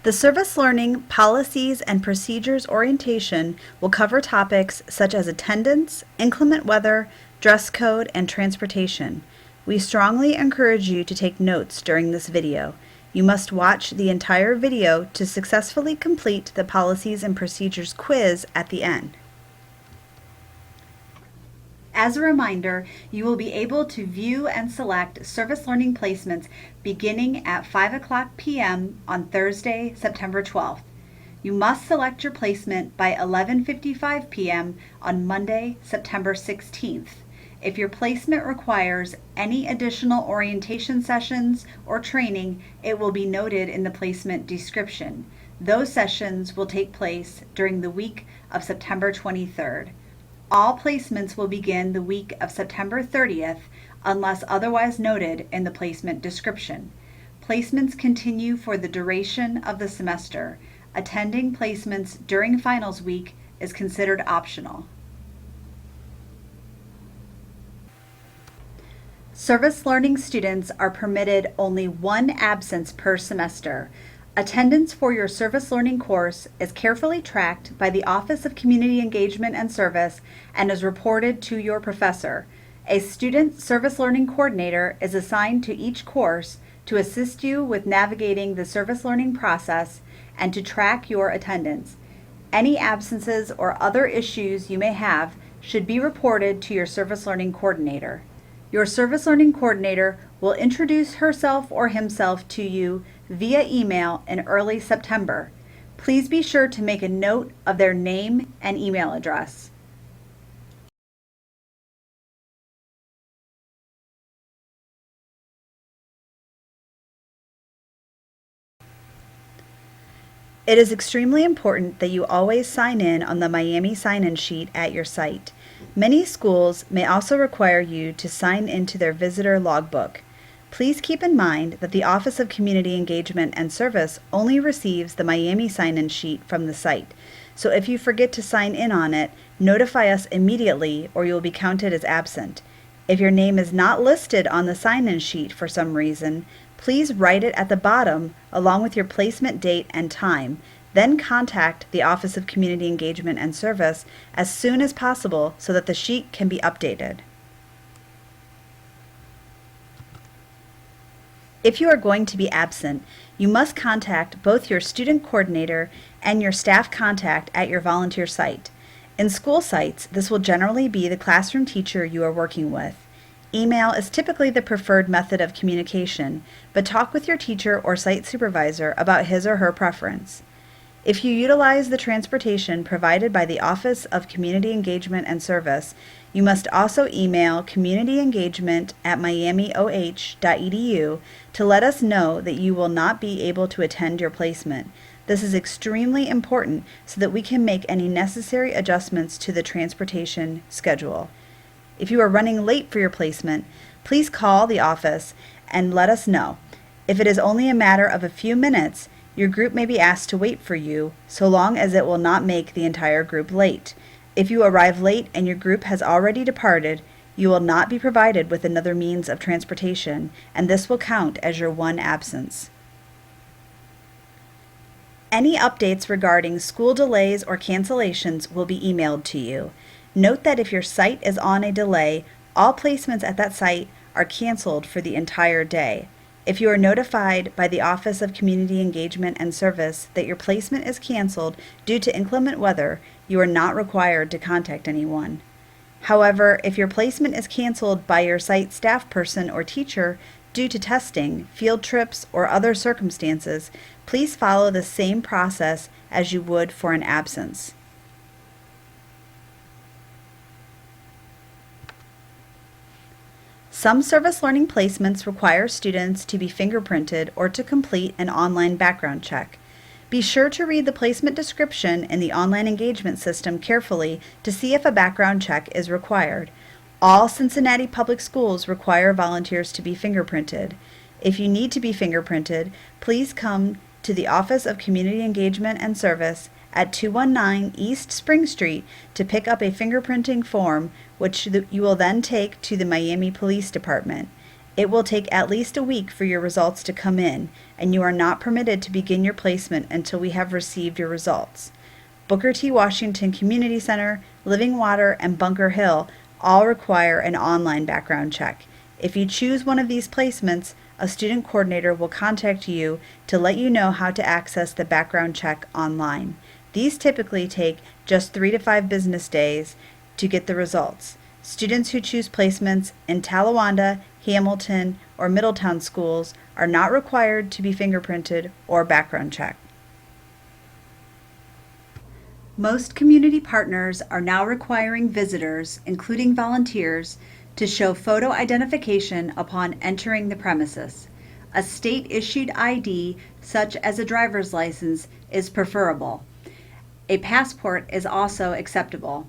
The Service Learning Policies and Procedures orientation will cover topics such as attendance, inclement weather, dress code, and transportation. We strongly encourage you to take notes during this video. You must watch the entire video to successfully complete the Policies and Procedures quiz at the end. As a reminder, you will be able to view and select service learning placements beginning at 5 p.m. on Thursday, September 12th. You must select your placement by 11:55 p.m. on Monday, September 16th. If your placement requires any additional orientation sessions or training, it will be noted in the placement description. Those sessions will take place during the week of September 23rd. All placements will begin the week of September 30th unless otherwise noted in the placement description. Placements continue for the duration of the semester. Attending placements during finals week is considered optional. Service learning students are permitted only one absence per semester. Attendance for your service learning course is carefully tracked by the Office of Community Engagement and Service and is reported to your professor. A student service learning coordinator is assigned to each course to assist you with navigating the service learning process and to track your attendance. Any absences or other issues you may have should be reported to your service learning coordinator. Your service learning coordinator will introduce herself or himself to you via email in early September. Please be sure to make a note of their name and email address. It is extremely important that you always sign in on the Miami sign-in sheet at your site. Many schools may also require you to sign into their visitor logbook. Please keep in mind that the Office of Community Engagement and Service only receives the Miami sign-in sheet from the site. So if you forget to sign in on it, notify us immediately or you will be counted as absent. If your name is not listed on the sign-in sheet for some reason, please write it at the bottom along with your placement date and time. Then contact the Office of Community Engagement and Service as soon as possible so that the sheet can be updated. If you are going to be absent, you must contact both your student coordinator and your staff contact at your volunteer site. In school sites, this will generally be the classroom teacher you are working with. Email is typically the preferred method of communication, but talk with your teacher or site supervisor about his or her preference. If you utilize the transportation provided by the Office of Community Engagement and Service, you must also email communityengagement@miamioh.edu to let us know that you will not be able to attend your placement. This is extremely important so that we can make any necessary adjustments to the transportation schedule. If you are running late for your placement, please call the office and let us know. If it is only a matter of a few minutes, your group may be asked to wait for you, so long as it will not make the entire group late. If you arrive late and your group has already departed, you will not be provided with another means of transportation, and this will count as your one absence. Any updates regarding school delays or cancellations will be emailed to you. Note that if your site is on a delay, all placements at that site are canceled for the entire day. If you are notified by the Office of Community Engagement and Service that your placement is canceled due to inclement weather, you are not required to contact anyone. However, if your placement is canceled by your site staff person or teacher due to testing, field trips, or other circumstances, please follow the same process as you would for an absence. Some service learning placements require students to be fingerprinted or to complete an online background check. Be sure to read the placement description in the online engagement system carefully to see if a background check is required. All Cincinnati public schools require volunteers to be fingerprinted. If you need to be fingerprinted, please come to the Office of Community Engagement and Service at 219 East Spring Street to pick up a fingerprinting form, which you will then take to the Miami Police Department. It will take at least a week for your results to come in, and you are not permitted to begin your placement until we have received your results. Booker T. Washington Community Center, Living Water, and Bunker Hill all require an online background check. If you choose one of these placements, a student coordinator will contact you to let you know how to access the background check online. These typically take just 3 to 5 business days to get the results. Students who choose placements in Talawanda, Hamilton, or Middletown schools are not required to be fingerprinted or background checked. Most community partners are now requiring visitors, including volunteers, to show photo identification upon entering the premises. A state-issued ID, such as a driver's license, is preferable. A passport is also acceptable.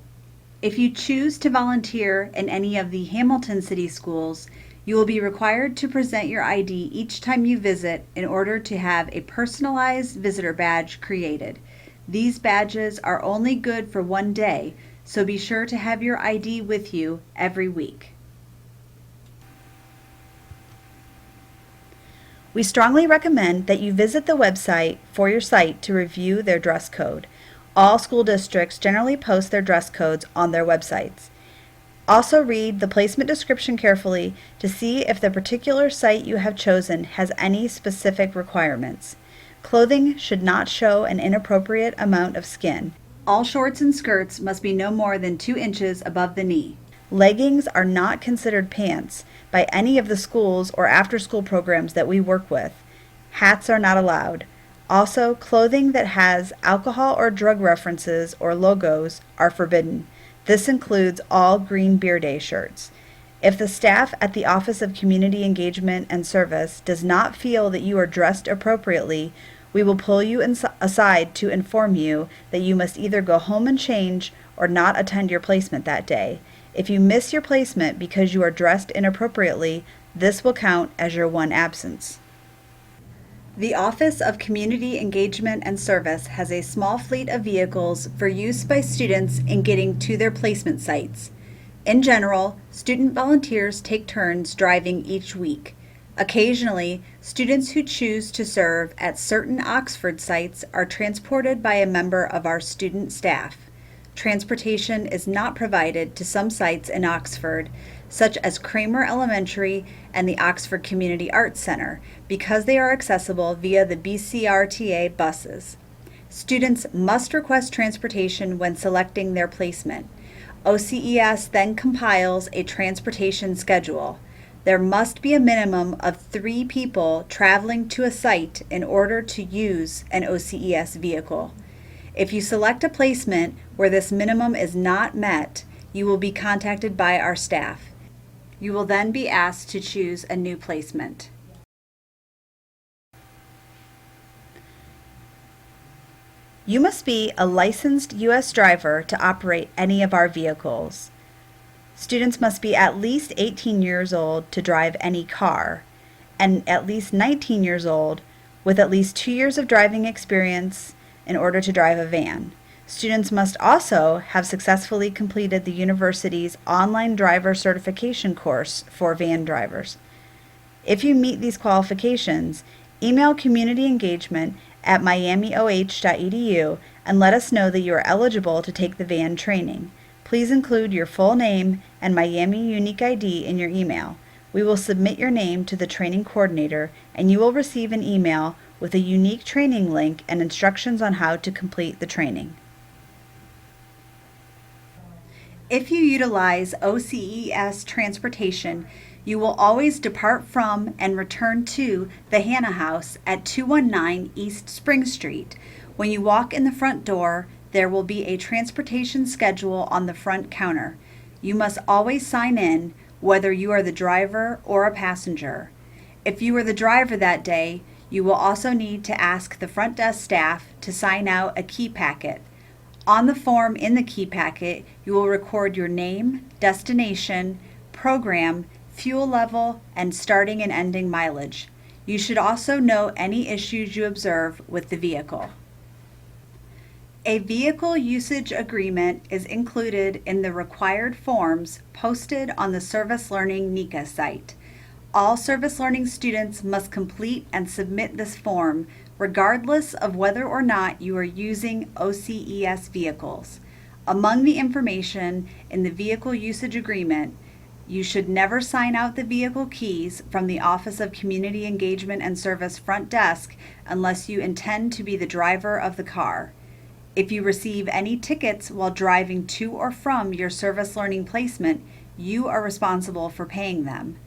If you choose to volunteer in any of the Hamilton City Schools, you will be required to present your ID each time you visit in order to have a personalized visitor badge created. These badges are only good for one day, so be sure to have your ID with you every week. We strongly recommend that you visit the website for your site to review their dress code. All school districts generally post their dress codes on their websites. Also read the placement description carefully to see if the particular site you have chosen has any specific requirements. Clothing should not show an inappropriate amount of skin. All shorts and skirts must be no more than 2 inches above the knee. Leggings are not considered pants by any of the schools or after-school programs that we work with. Hats are not allowed. Also, clothing that has alcohol or drug references or logos are forbidden. This includes all Green Beer Day shirts. If the staff at the Office of Community Engagement and Service does not feel that you are dressed appropriately, we will pull you aside to inform you that you must either go home and change or not attend your placement that day. If you miss your placement because you are dressed inappropriately, this will count as your one absence. The Office of Community Engagement and Service has a small fleet of vehicles for use by students in getting to their placement sites. In general, student volunteers take turns driving each week. Occasionally, students who choose to serve at certain Oxford sites are transported by a member of our student staff. Transportation is not provided to some sites in Oxford, such as Kramer Elementary and the Oxford Community Arts Center, because they are accessible via the BCRTA buses. Students must request transportation when selecting their placement. OCES then compiles a transportation schedule. There must be a minimum of 3 people traveling to a site in order to use an OCES vehicle. If you select a placement where this minimum is not met, you will be contacted by our staff. You will then be asked to choose a new placement. You must be a licensed U.S. driver to operate any of our vehicles. Students must be at least 18 years old to drive any car, and at least 19 years old with at least 2 years of driving experience in order to drive a van. Students must also have successfully completed the university's online driver certification course for van drivers. If you meet these qualifications, email community engagement at miamioh.edu and let us know that you are eligible to take the van training. Please include your full name and Miami unique ID in your email. We will submit your name to the training coordinator, and you will receive an email with a unique training link and instructions on how to complete the training. If you utilize OCES transportation, you will always depart from and return to the Hannah House at 219 East Spring Street. When you walk in the front door, there will be a transportation schedule on the front counter. You must always sign in, whether you are the driver or a passenger. If you are the driver that day, you will also need to ask the front desk staff to sign out a key packet. On the form in the key packet, you will record your name, destination, program, fuel level, and starting and ending mileage. You should also note any issues you observe with the vehicle. A vehicle usage agreement is included in the required forms posted on the Service Learning NECA site. All service learning students must complete and submit this form regardless of whether or not you are using OCES vehicles. Among the information in the vehicle usage agreement, you should never sign out the vehicle keys from the Office of Community Engagement and Service front desk unless you intend to be the driver of the car. If you receive any tickets while driving to or from your service learning placement, you are responsible for paying them.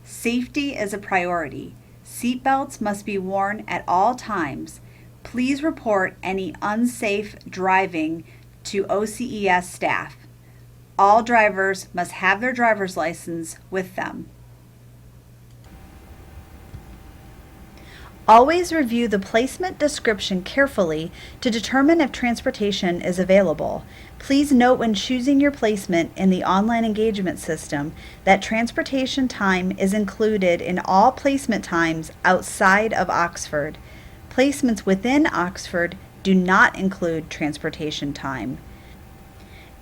Safety is a priority. Seatbelts must be worn at all times. Please report any unsafe driving to OCES staff. All drivers must have their driver's license with them. Always review the placement description carefully to determine if transportation is available. Please note when choosing your placement in the online engagement system that transportation time is included in all placement times outside of Oxford. Placements within Oxford do not include transportation time.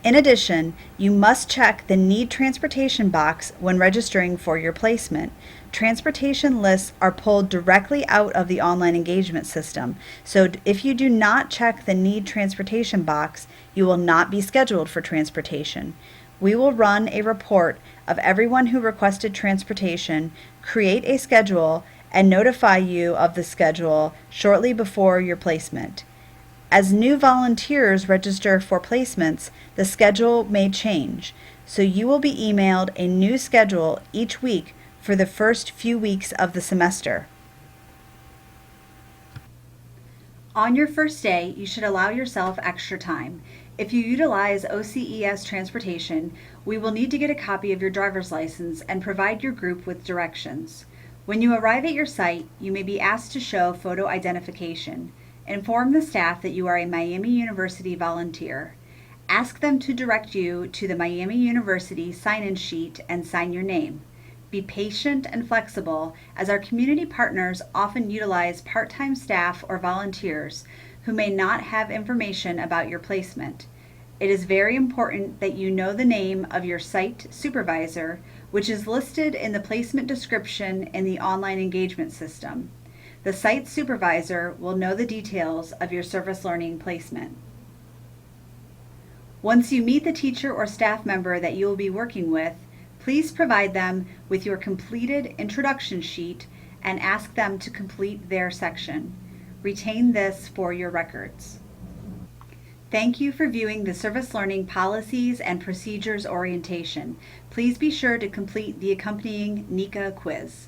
In addition, you must check the Need Transportation box when registering for your placement. Transportation lists are pulled directly out of the online engagement system, so if you do not check the Need Transportation box, you will not be scheduled for transportation. We will run a report of everyone who requested transportation, create a schedule, and notify you of the schedule shortly before your placement. As new volunteers register for placements, the schedule may change, so you will be emailed a new schedule each week for the first few weeks of the semester. On your first day, you should allow yourself extra time. If you utilize OCES transportation, we will need to get a copy of your driver's license and provide your group with directions. When you arrive at your site, you may be asked to show photo identification. Inform the staff that you are a Miami University volunteer. Ask them to direct you to the Miami University sign-in sheet and sign your name. Be patient and flexible, as our community partners often utilize part-time staff or volunteers who may not have information about your placement. It is very important that you know the name of your site supervisor, which is listed in the placement description in the online engagement system. The site supervisor will know the details of your service learning placement. Once you meet the teacher or staff member that you will be working with, please provide them with your completed introduction sheet and ask them to complete their section. Retain this for your records. Thank you for viewing the Service Learning Policies and Procedures orientation. Please be sure to complete the accompanying NECA quiz.